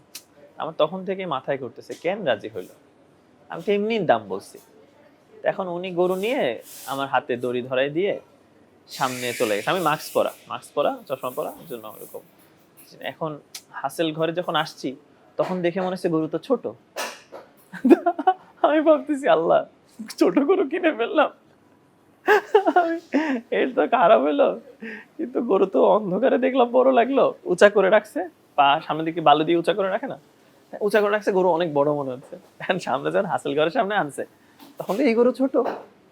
আমার তখন থেকে মাথায় ঘুরতেছে কেন রাজি হইলো, আমি তো এমনি দাম বলছি। তো এখন উনি গরু নিয়ে আমার হাতে দড়ি ধরাই দিয়ে সামনে চলে গেছে। আমি মাস্ক পরা চশমা পরা জন্য ওরকম। এখন হাসেল ঘরে যখন আসছি, তখন দেখে মনে হচ্ছে গরু তো ছোট। আমি ভাবতেছি আল্লাহ, ছোট গরু কিনে ফেললাম, এর তো খারাপ হলো। কিন্তু গরু তো অন্ধকারে দেখলাম বড় লাগলো, উঁচা করে রাখছে, পা সামনের দিকে বালু দিয়ে উঁচা করে রাখে না, উঁচা করে রাখছে, গরু অনেক বড় মনে হচ্ছে। এখন সামনে যখন হাসিল ঘরের সামনে আনছে, তখন তো এই গরু ছোট।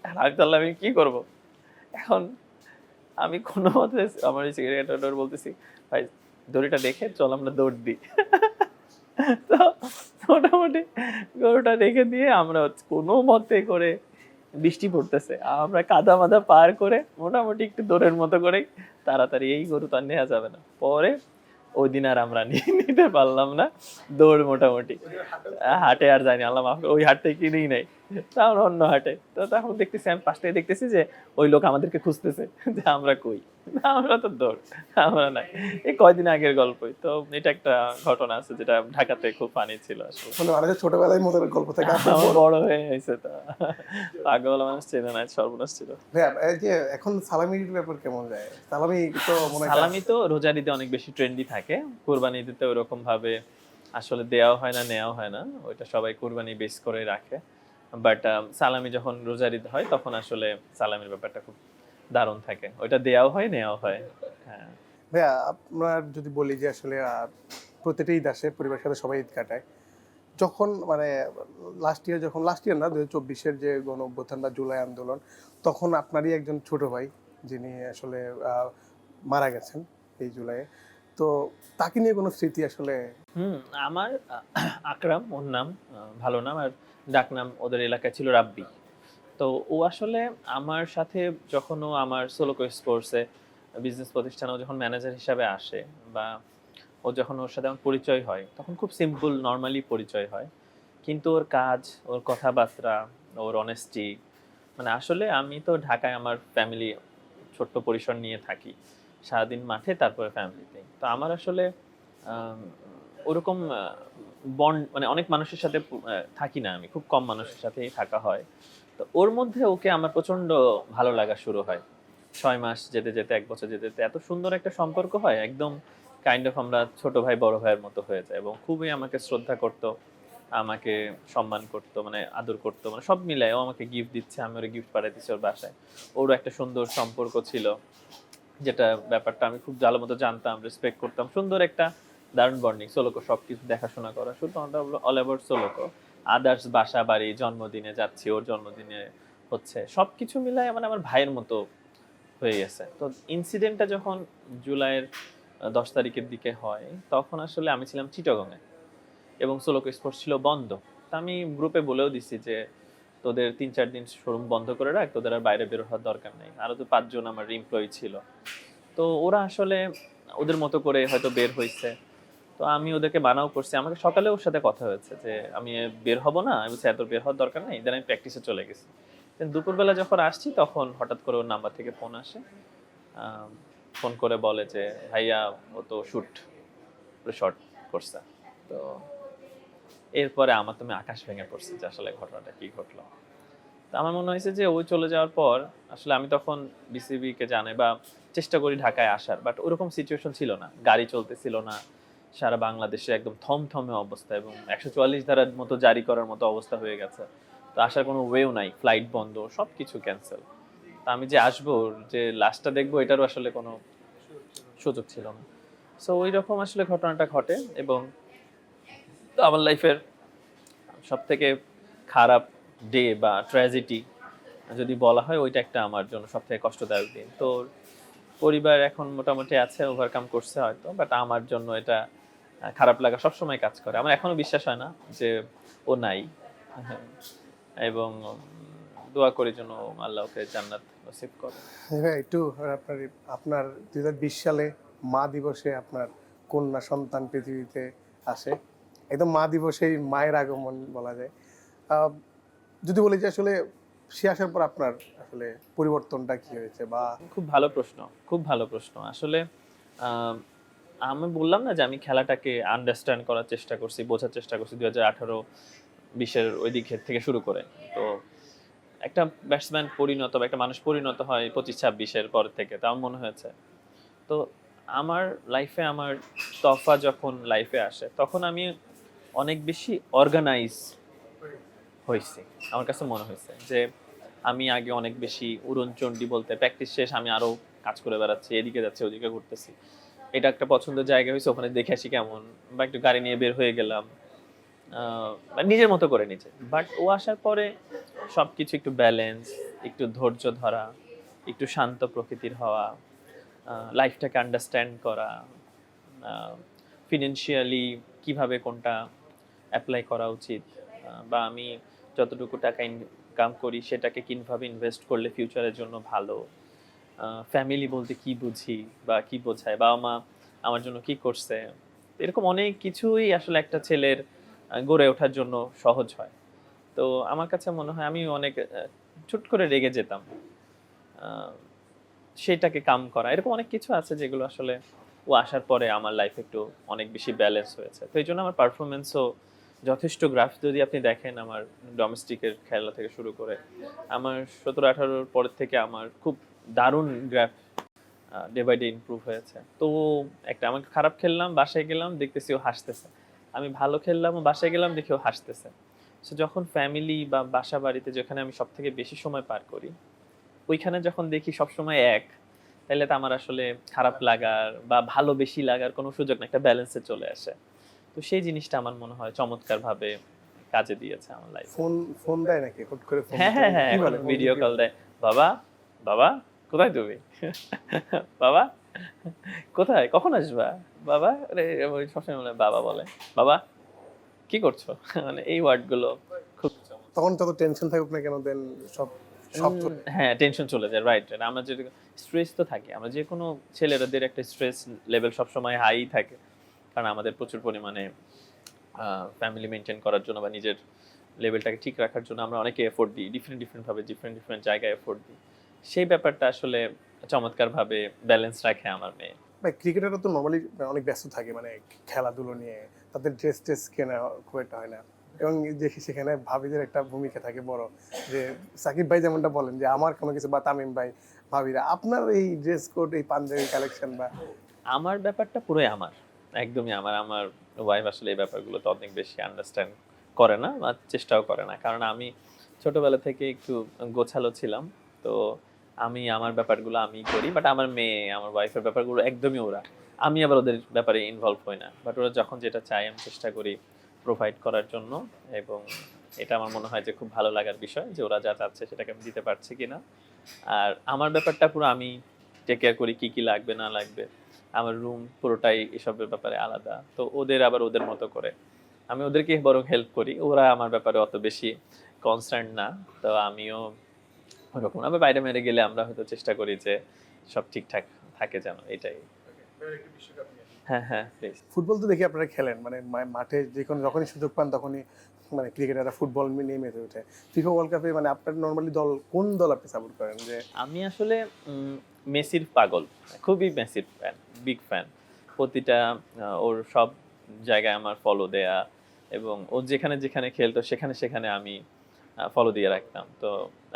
এখন আমি তো আল্লাহ, আমি কি করবো এখন? আমি কোনো মতে আমার এই সিগারেট বলতেছি, ভাই দড়িটা দেখে চল আমরা দৌড় দিই। তো মোটামুটি গরুটা রেখে দিয়ে আমরা কোনো মতে করে, বৃষ্টি পড়তেছে, আমরা কাদা মাদা পার করে মোটামুটি একটু দৌড়ের মতো করেই তাড়াতাড়ি, এই গরু তো আর নেওয়া যাবে না। পরে ওই দিন আর আমরা নিতে পারলাম না দৌড়। মোটামুটি হাটে আর যাইনি, আল্লাহ মাফ করে, ওই হাট থেকে কিনেই নাই, তা আমরা অন্য হাটে। তো তখন দেখতেছি, আমি পাশ থেকে দেখতেছি যে ওই লোক আমাদেরকে খুঁজতেছে যে আমরা কই, না আমরা তো দৌড়, আমরা নাই। এই কয়দিন আগের গল্পই তো, এটা একটা ঘটনা আছে যেটা ঢাকাতে খুব ফানি ছিল আসলে। মানে মানুষের ছোটবেলায় মতো গল্প থেকে আপনার আমার বড় হয়ে গেছে তো, পাগল মানুষ চেনে না, সর্বনাশ ছিল। ভাইয়া, এই যে এখন সালামির ব্যাপার কেমন যায়? সালামি তো মনে হয় সালামি তো রোজার ঈদে অনেক বেশি ট্রেন্ডি থাকে, কুরবানি ঈদে ওরকম ভাবে আসলে দেওয়া হয় না, নেওয়া হয় না, ওইটা সবাই কুরবানি বেস করে রাখে। বাট সালামি যখন রোজার ঈদ হয়, তখন আসলে সালামির ব্যাপারটা খুব দারুণ থাকে, ওইটা দেওয়াও হয়, নেওয়াও হয়। হ্যাঁ। ভাইয়া, আপনার যদি বলি যে আসলে প্রতিটা ঈদ আসে, পরিবারের সাথে সবাই ঈদ কাটায়, যখন মানে লাস্ট ইয়ার না 2024-এর যে গণ অভ্যুত্থান বা জুলাই আন্দোলন, তখন আপনারই একজন ছোট ভাই যিনি আসলে মারা গেছেন এই জুলাইয়ে, তো তাকে নিয়ে কোনো স্মৃতি আসলে? হুম, আমার আকরাম ওর নাম, ভালো নাম, আর ডাক নাম ওদের এলাকায় ছিল রাব্বি। তো ও আসলে আমার সাথে যখন ও আমার সোলো কোর্স কোর্সে বিজনেস প্রতিষ্ঠানে ও যখন ম্যানেজার হিসাবে আসে, বা ও যখন ওর সাথে আমার পরিচয় হয়, তখন খুব সিম্পল নর্মালি পরিচয় হয়। কিন্তু ওর কাজ, ওর কথাবার্তা, ওর অনেস্টি, মানে আসলে আমি তো ঢাকায় আমার ফ্যামিলি ছোট্ট পরিসর নিয়ে থাকি, সারাদিন মাঠে তারপরে ফ্যামিলিতে। তো আমার আসলে আম, ওরকম বন্ড, মানে অনেক মানুষের সাথে থাকি না, আমি খুব কম মানুষের সাথেই থাকা হয়। তো ওর মধ্যে ওকে আমার প্রচন্ড ভালো লাগা শুরু হয়। 6 মাস যেতে যেতে, 1 বছর যেতে যেতে এত সুন্দর একটা সম্পর্ক হয়, একদম কাইন্ড অফ আমরা ছোট ভাই বড় ভাইয়ের মতো হয়ে যায়, এবং খুবই আমাকে শ্রদ্ধা করতো, আমাকে সম্মান করতো, মানে আদর করতো, মানে সব মিলায়। ও আমাকে গিফট দিচ্ছে, আমি ওর গিফট পাঠাইতেছি ওর বাসায়। ওরও একটা সুন্দর সম্পর্ক ছিল, যেটা ব্যাপারটা আমি খুব ভালো মতো জানতাম, রেসপেক্ট করতাম। সুন্দর একটা দারুণ বন্ডিং, সোলোকো সবকিছু দেখাশোনা করা, শুধু অল ওভার সোলোকো। আদার্স বাসা বাড়ি, জন্মদিনে যাচ্ছি, ওর জন্মদিনে হচ্ছে, সবকিছু মিলায় মানে আমার ভাইয়ের মতো হয়ে গেছে। তো ইনসিডেন্টটা যখন জুলাইয়ের 10 তারিখের দিকে হয়, তখন আসলে আমি ছিলাম চিটাগংয়ে, এবং সোলোকো স্পোর্টস ছিল বন্ধ। তা আমি গ্রুপে বলেও দিছি যে তোদের 3-4 দিন শোরুম বন্ধ করে রাখ, তোদের আর বাইরে বের হওয়ার দরকার নেই। আরো তো 5 জন আমার এমপ্লয়ি ছিল। তো ওরা আসলে ওদের মতো করে হয়তো বের হয়েছে, তো আমি ওদেরকে মানাও করছি, আমাকে সকালে ওর সাথে কথা হয়েছে যে আমি বের হব না, আমি বলছি এত বের হওয়ার দরকার নেই, দেন আমি প্র্যাকটিসে চলে গেছি। দেন দুপুরবেলা যখন আসছি তখন হঠাৎ করে ওর নাম্বার থেকে ফোন আসে, ফোন করে বলে যে ভাইয়া ও তো শুট শর্ট করছে। তো এরপরে আমার তুমি আকাশ ভেঙে পড়ছে যে আসলে ঘটনাটা কি ঘটলো। তো আমার মনে হয়েছে যে ওই চলে যাওয়ার পর আসলে আমি তখন বিসিবি কে জানাই বা চেষ্টা করি ঢাকায় আসার, বাট ওরকম সিচুয়েশন ছিল না, গাড়ি চলতেছিল না, সারা বাংলাদেশে একদম থমথমে অবস্থা এবং 144 ধারার মতো জারি করার মতো অবস্থা হয়ে গেছে। তো আসার কোনো ওয়েও নাই, ফ্লাইট বন্ধ, সবকিছু ক্যান্সেল। তা আমি যে আসবো, যে লাস্টটা দেখবো, এটারও আসলে কোনো সুযোগ ছিল না। সো ওই রকম আসলে ঘটনাটা ঘটে এবং আমার লাইফের সব থেকে খারাপ ডে বা ট্র্যাজেডি যদি বলা হয়, ওইটা একটা আমার জন্য সব থেকে কষ্টদায়ক দিন। তো পরিবার এখন মোটামুটি আছে, ওভারকাম করছে হয়তো, বাট আমার জন্য এটা খারাপ লাগা সবসময় কাজ করে। আমার এখনো বিশ্বাস হয় না যে ও নাই। হ্যাঁ, এবং দোয়া করি যেন আল্লাহ ওকে জান্নাত নসিব করে। হ্যাঁ, একটু আপনার আপনার 2020 সালে মা দিবসে আপনার কন্যা সন্তান পৃথিবীতে আসে, একদম মা দিবসেই মায়ের আগমন বলা যায়। আহ, যদি বলি যে আসলে সে আসার পর আপনার আসলে পরিবর্তনটা কি হয়েছে বা খুব ভালো প্রশ্ন, খুব ভালো প্রশ্ন। আসলে আহ, আমি বললাম না যে আমি খেলাটাকে আন্ডারস্ট্যান্ড করার চেষ্টা করছি, বোঝার চেষ্টা করছি 2018-20 ওই দিকের থেকে শুরু করে। তো একটা ব্যাটসম্যান পরিণত বা একটা মানুষ পরিণত হয় 25-26 পর থেকে, তা আমার মনে হয়েছে। তো আমার লাইফে আমার তফা যখন লাইফে আসে তখন আমি অনেক বেশি অর্গানাইজ হয়েছি। আমার কাছে মনে হয়েছে যে আমি আগে অনেক বেশি উড়নচণ্ডী বলতে, প্র্যাকটিস শেষ আমি আরো কাজ করে বেড়াচ্ছি, এদিকে যাচ্ছি ওদিকে ঘুরতেছি, এটা একটা পছন্দের জায়গা হয়েছে, ওখানে দেখে আসি কেমন, বা একটু গাড়ি নিয়ে বের হয়ে গেলাম, বা নিজের মতো করে নিজে। বাট ও আসার পরে সবকিছু একটু ব্যালেন্স, একটু ধৈর্য ধরা, একটু শান্ত প্রকৃতির হওয়া, লাইফটাকে আন্ডারস্ট্যান্ড করা, ফিনান্সিয়ালি কিভাবে কোনটা অ্যাপ্লাই করা উচিত, বা আমি যতটুকু টাকা ইনকাম করি সেটাকে কিভাবে ইনভেস্ট করলে ফিউচারের জন্য ভালো, ফ্যামিলি বলতে কি বুঝি বা কি বোঝায়, বাবা মা আমার জন্য কি করছে, এরকম অনেক কিছুই আসলে একটা ছেলের গড়ে ওঠার জন্য সহজ হয়। তো আমার কাছে মনে হয় আমি অনেক চুট করে রেগে যেতাম, আহ, সেটাকে কাম করা, এরকম অনেক কিছু আছে যেগুলো আসলে ও আসার পরে আমার লাইফ একটু অনেক বেশি ব্যালেন্স হয়েছে। তো এই জন্য আমার পারফরমেন্সও যথেষ্ট, গ্রাফ যদি আপনি দেখেন আমার ডোমেস্টিকের খেলা থেকে শুরু করে আমার 17-18 পরের থেকে আমার খুব দারুণ graph day by day improve হয়েছে। তো একটা, আমাকে খারাপ খেললাম বাসায় গেলাম দেখতেছি ও হাসতেছে, আমি ভালো খেললাম ও বাসায় গেলাম দেখি ও হাসতেছে। সো যখন ফ্যামিলি বা বাসা বাড়িতে যেখানে আমি সব থেকে বেশি সময় পার করি ওইখানে যখন দেখি সবসময় এক, তাহলে তো আমার আসলে খারাপ লাগার বা ভালো বেশি লাগার কোনো সুযোগ না, একটা ব্যালেন্সে চলে আসে। তো সেই জিনিসটা আমার মনে হয় চমৎকার ভাবে কাজে দিয়েছে আমার লাইফে। ফোন ফোন দেয় নাকি হুট করে ফোন হ্যাঁ হ্যাঁ হ্যাঁ, কি এখন বলে ভিডিও কল দেয়। বাবা, বাবা কোথায় তুমি? বাবা কোথায়, কখন আসবা? বাবা, আরে ওই সবসময় বলে বাবা বলে, বাবা কি করছো? মানে এই ওয়ার্ড গুলো খুব তখন যত টেনশন থাকুক না কেন দেন সব সব হ্যাঁ টেনশন চলে যায়, রাইট রাইট। আমরা যে স্ট্রেস তো থাকে, আমরা যে কোনো ছেলেরাদের একটা স্ট্রেস লেভেল সবসময় হাই থাকে, কারণ আমাদের প্রচুর পরিমাণে ফ্যামিলি মেনটেন করার জন্য বা নিজের লেভেলটাকে ঠিক রাখার জন্য আমরা অনেকে এফোর্ট দিই, ডিফারেন্ট ডিফারেন্ট ভাবে ডিফারেন্ট ডিফারেন্ট জায়গায় এফোর্ট দিই। সেই ব্যাপারটা আসলে চমৎকার ভাবে ব্যালেন্স রাখে আমার মেয়ে। ভাই ক্রিকেটাররা তো নর্মালি অনেক ব্যস্ত থাকে মানে খেলাধুলো নিয়ে, তাদের ড্রেস টেস কেনা খুব একটা হয় না, এবং দেখি সেখানে ভাবিদের একটা ভূমিকা থাকে বড়, যে সাকিব ভাই যেমনটা বলেন যে আমার কোনো কিছু, বা তামিম ভাই, ভাবিরা আপনার এই ড্রেস কোড, এই পাঞ্জাবি কালেকশন বা আমার ব্যাপারটা পুরোই আমার, একদমই আমার। আমার ওয়াইফ আসলে এই ব্যাপারগুলো তো অনেক বেশি আন্ডারস্ট্যান্ড করে না বা চেষ্টাও করে না, কারণ আমি ছোটবেলা থেকে একটু গোছালো ছিলাম। তো আমি আমার ব্যাপারগুলো আমি করি, বাট আমার মেয়ে, আমার ওয়াইফের ব্যাপারগুলো একদমই ওরা, আমি আবার ওদের ব্যাপারে ইনভলভ হই না, বাট ওরা যখন যেটা চায় আমি চেষ্টা করি প্রোভাইড করার জন্য। এবং এটা আমার মনে হয় যে খুব ভালো লাগার বিষয় যে ওরা যা চাচ্ছে সেটাকে আমি দিতে পারছি কিনা। আর আমার ব্যাপারটা পুরো আমি টেক কেয়ার করি, কি কি লাগবে না লাগবে। আমার রুম পুরোটাই এসবের ব্যাপারে আলাদা, তো ওদের আবার ওদের মতো করে, আমি ওদেরকে বরং হেল্প করি, ওরা আমার ব্যাপারে অত বেশি কনসার্ন না। তো আমিও ওরকম, আমরা বাইরে মেরে গেলে আমরা হয়তো চেষ্টা করি যে সব ঠিকঠাক থাকে যেন, এটাই। হ্যাঁ হ্যাঁ প্লিজ। ফুটবল তো দেখি আপনারা খেলেন, মানে মাঠে যে কোনো যখনই সুযোগ পান তখনই মানে ক্রিকেটাররা ফুটবল নিয়ে মেতে ওঠে। ফিফা ওয়ার্ল্ড কাপে মানে আপনার নর্মালি দল কোন দল আপনি সাপোর্ট করেন? যে আমি আসলে মেসির পাগল, খুবই মেসির ফ্যান, বিগ ফ্যান। প্রতিটা ওর সব জায়গায় আমার ফলো দেয়া, এবং ও যেখানে যেখানে খেলতো সেখানে সেখানে আমি ফলো দিয়ে রাখতাম। তো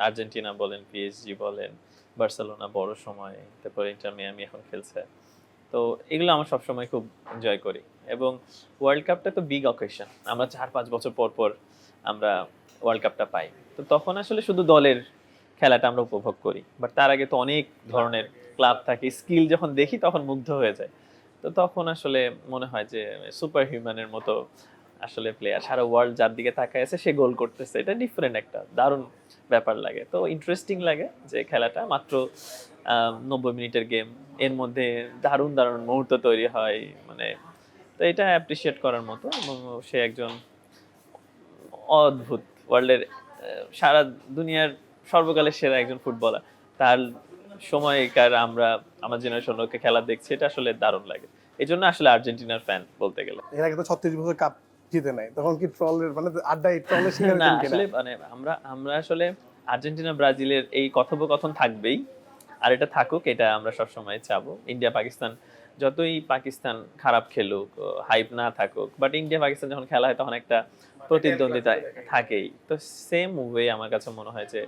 আর্জেন্টিনা বলেন, পিএসজি বলেন, বার্সেলোনা বড় সময়, তারপর ইন্টার মিয়ামি এখন খেলছে। তো এগুলো আমার সবসময় খুব এনজয় করি। এবং ওয়ার্ল্ড কাপটা তো বিগ অকেশন, আমরা 4-5 বছর পর পর আমরা ওয়ার্ল্ড কাপটা পাই। তো তখন আসলে শুধু দলের খেলাটা আমরা উপভোগ করি, বাট তার আগে তো অনেক ধরনের ক্লাব থাকে, স্কিল যখন দেখি তখন মুগ্ধ হয়ে যায়। তো তখন আসলে মনে হয় যে সুপার হিউম্যানের মতো আসলে প্লেয়ার, সারা ওয়ার্ল্ড যার দিকে তাকায় আছে সে গোল করতেছে, এটা ডিফারেন্ট একটা দারুণ ব্যাপার লাগে। তো ইন্টারেস্টিং লাগে যে খেলাটা মাত্র 90 মিনিটের গেম, এর মধ্যে দারুণ দারুণ মুহূর্ত তৈরি হয়, মানে তো এটা অ্যাপ্রিসিয়েট করার মতো। এবং সে একজন অদ্ভুত, ওয়ার্ল্ডের সারা দুনিয়ার সর্বকালের সেরা একজন ফুটবলার। তার সময়কার আমরা, আমার জেনারেশন ওকে খেলা দেখছি, এটা আসলে দারুণ লাগে। এই জন্য আসলে আর্জেন্টিনার ফ্যান বলতে গেলে। এর আগে তো 36 বছর কাপ জিতে নাই, তখন কি ট্রলের মানে আড্ডায় ট্রলের শিকার না হয়েছেন কিনা? আসলে মানে আমরা আমরা আসলে আর্জেন্টিনা ব্রাজিলের এই কথোপকথন থাকবেই, আর এটা থাকুক, এটা আমরা সবসময় চাবো। ইন্ডিয়া পাকিস্তান, যতই পাকিস্তান খারাপ খেলুক, হাইপ না থাকুক, বাট ইন্ডিয়া পাকিস্তান যখন খেলা হয় তখন একটা প্রতিদ্বন্দ্বিতা থাকেই। তো সেম ওয়ে আমার কাছে মনে হয় যে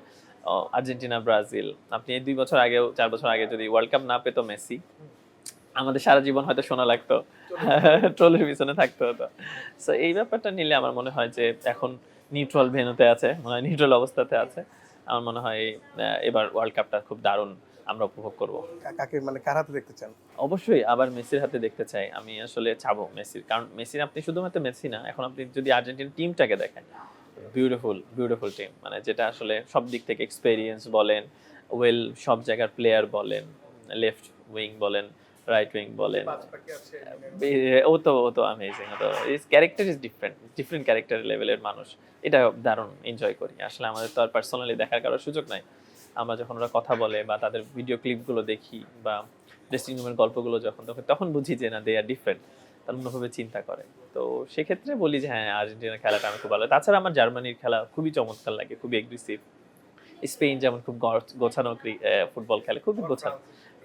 আর্জেন্টিনা ব্রাজিল, আপনি এই 2 বছর আগেও 4 বছর আগে যদি ওয়ার্ল্ড কাপ না পেতো মেসি, আমাদের সারা জীবন হয়তো শোনা লাগতো, ট্রোলের পিছনে থাকতে হতো। সো এই ব্যাপারটা নিলে আমার মনে হয় যে এখন নিউট্রাল ভেন্যুতে আছে, মনে হয় নিউট্রাল অবস্থাতে আছে। আমার মনে হয় এবার ওয়ার্ল্ড কাপটা খুব দারুণ আমরা উপভোগ করব। কাকে মানে কার হাতে দেখতে চান? অবশ্যই আবার মেসির হাতে দেখতে চাই। আমি আসলে চাবো মেসির, কারণ মেসির, আপনি শুধুমাত্র মেসি না, এখন আপনি যদি আর্জেন্টিনা টিমটাকে দেখেন, বিউটিফুল বিউটিফুল টিম, মানে যেটা আসলে সব দিক থেকে এক্সপেরিয়েন্স বলেন, সব জায়গার প্লেয়ার বলেন, লেফট উইং বলেন, রাইট উইং বলেন, ও তো অ্যামেজিং। তো is character is different, different character লেভেলের মানুষ। এটা দারুণ এনজয় করি। আসলে আমাদের তো আর পার্সোনালি দেখার কারোর সুযোগ নাই। আমরা যখন ওরা কথা বলে বা তাদের ভিডিও ক্লিপগুলো দেখি বা ড্রেসিং রুমের গল্পগুলো যখন তখন বুঝি যে না, দে আর ডিফারেন্ট, তারা অন্যভাবে চিন্তা করে। তো সেক্ষেত্রে বলি যে হ্যাঁ, আর্জেন্টিনার খেলাটা আমি খুব ভালো। তাছাড়া আমার জার্মানির খেলা খুবই চমৎকার লাগে, খুবই এগ্রেসিভ। স্পেন যেমন খুব গোছানো ফুটবল খেলে, খুবই গোছানো।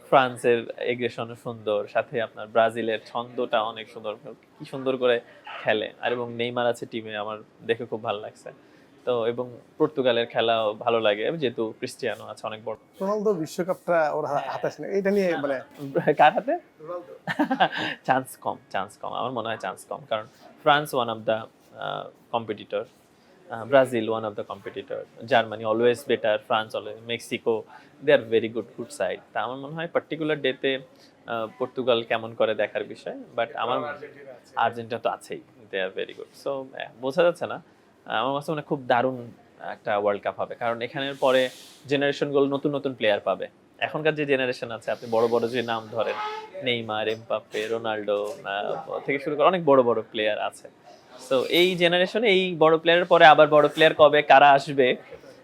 ফ্রান্সের এগ্রেশনও সুন্দর, সাথে আপনার ব্রাজিলের ছন্দটা অনেক সুন্দর, কি সুন্দর করে খেলে। আর এবং নেইমার আছে টিমে, আমার দেখে খুব ভালো লাগছে। তো এবং পর্তুগালের খেলাও ভালো লাগে, যেহেতু ক্রিস্টিয়ানো আছে অনেক বড়। রোনালদো বিশ্বকাপটা ওর হাতে আসে না, এটা নিয়ে মানে কার হাতে? চান্স কম, চান্স কম, আমার মনে হয় চান্স কম, কারণ France one of the competitor, Brazil one of the competitor, Germany always better, France always, Mexico, they are very good side. তা আমার মনে হয় পার্টিকুলার ডেতে পর্তুগাল কেমন করে দেখার বিষয়, বাট আমার আর্জেন্টিনা তো আছেই, দে আর ভেরি গুড। সো বোঝা যাচ্ছে না, আমার কাছে মনে হয় খুব দারুণ একটা ওয়ার্ল্ড কাপ হবে, কারণ এখানের পরে জেনারেশনগুলো নতুন নতুন প্লেয়ার পাবে। এখনকার যে জেনারেশন আছে, আপনি বড় বড় যে নাম ধরেন, নেইমার, এমবাপ্পে, রোনাল্ডো থেকে শুরু করে অনেক বড় বড় প্লেয়ার আছে। সো এই জেনারেশনে এই বড় প্লেয়ারের পরে আবার বড় প্লেয়ার কবে কারা আসবে,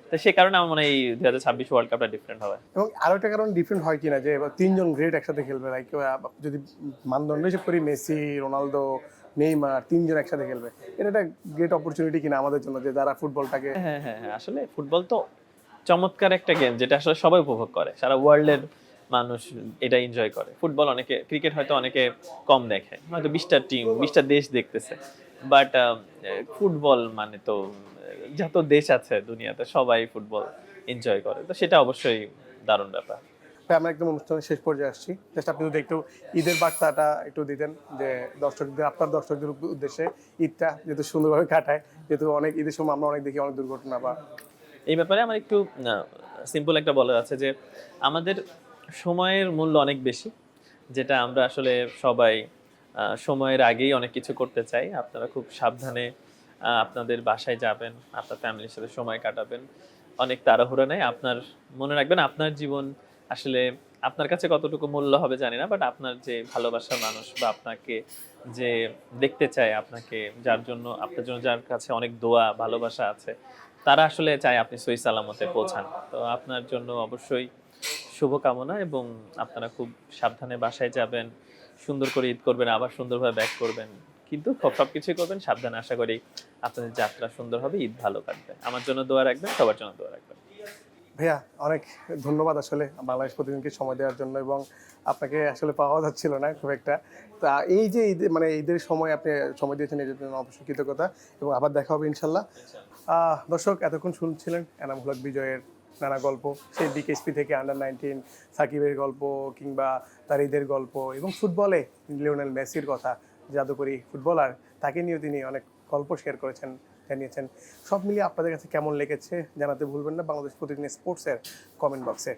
তো সে কারণে আমার মনে হয় এই 2026 ওয়ার্ল্ড কাপটা ডিফারেন্ট হবে। এবং আরো একটা কারণ ডিফারেন্ট হয় কিনা যে এবার তিনজন গ্রেট একসাথে খেলবে, লাইক যদি মানদণ্ড হিসেবে করি মেসি, রোনালদো, নেইমার তিনজন একসাথে খেলবে, এটা একটা গ্রেট অপরচুনিটি কিনা আমাদের জন্য, যে যারা ফুটবলটাকে হ্যাঁ হ্যাঁ হ্যাঁ, আসলে ফুটবল তো চমৎকার একটা গেম, যেটা আসলে সবাই উপভোগ করে, সারা ওয়ার্ল্ডের মানুষ এটা এনজয় করে। ফুটবল অনেকে, ক্রিকেট হয়তো অনেকে কম দেখে, হয়তো 20টা টিম 20টা দেশ দেখতেছে, বাট ফুটবল মানে তো যত দেশ আছে দুনিয়াতে সবাই ফুটবল এনজয় করে, তো সেটা অবশ্যই দারুণ ব্যাপার। আমরা একদম অনুষ্ঠানের শেষ পর্যায়ে আসছি, জাস্ট আপনি যদি একটু ঈদের বার্তাটা একটু দিতেন, যে দর্শকদের, আপনার দর্শকদের উদ্দেশ্যে, ঈদটা যেহেতু সুন্দরভাবে কাটায়, যেহেতু অনেক ঈদের সময় আমরা অনেক দেখি অনেক দুর্ঘটনা বা এই ব্যাপারে আমার একটু সিম্পল একটা বলার আছে যে আমাদের সময়ের মূল্য অনেক বেশি, যেটা আমরা আসলে সবাই সময়ের আগেই অনেক কিছু করতে চাই। আপনারা খুব সাবধানে আপনাদের বাসায় যাবেন, আপনার ফ্যামিলির সাথে সময় কাটাবেন, অনেক তাড়াহুড়া নেই। আপনার মনে রাখবেন, আপনার জীবন আসলে আপনার কাছে কতটুকু মূল্য হবে জানি না, বাট আপনার যে ভালোবাসার মানুষ বা আপনাকে যে দেখতে চায়, আপনাকে যার জন্য, আপনার জন্য যার কাছে অনেক দোয়া ভালোবাসা আছে, তারা আসলে চায় আপনি সহি সালামতে পৌঁছান। তো আপনার জন্য অবশ্যই শুভকামনা, এবং আপনারা খুব সাবধানে বাসায় যাবেন, সুন্দর করে ঈদ করবেন, আবার সুন্দরভাবে ব্যাক করবেন, কিন্তু সবকিছুই করবেন সাবধানে। আশা করি আপনাদের যাত্রা সুন্দর হবে, ঈদ ভালো কাটবে। আমার জন্য দোয়া রাখবেন, সবার জন্য দোয়া রাখবেন। ভাইয়া অনেক ধন্যবাদ আসলে বাংলাদেশ প্রতিদিনকে সময় দেওয়ার জন্য, এবং আপনাকে আসলে পাওয়া যাচ্ছিল না খুব একটা। তা এই যে মানে ঈদের সময় আপনি সময় দিয়েছেন, এর জন্য অবশ্যই কৃতজ্ঞতা, এবং আবার দেখা হবে ইনশাল্লাহ। দর্শক এতক্ষণ শুনছিলেন এনাম হক বিজয়ের নানা গল্প, সেই বিকেএসপি থেকে আন্ডার 19 সাকিবের গল্প, কিংবা তার ঈদের গল্প, এবং ফুটবলে লিওনেল মেসির কথা, জাদুকরী ফুটবলার, তাকে নিয়েও তিনি অনেক গল্প শেয়ার করেছেন, জানিয়েছেন। সব মিলিয়ে আপনাদের কাছে কেমন লেগেছে জানাতে ভুলবেন না বাংলাদেশ প্রতিদিন স্পোর্টসের কমেন্ট বক্সে।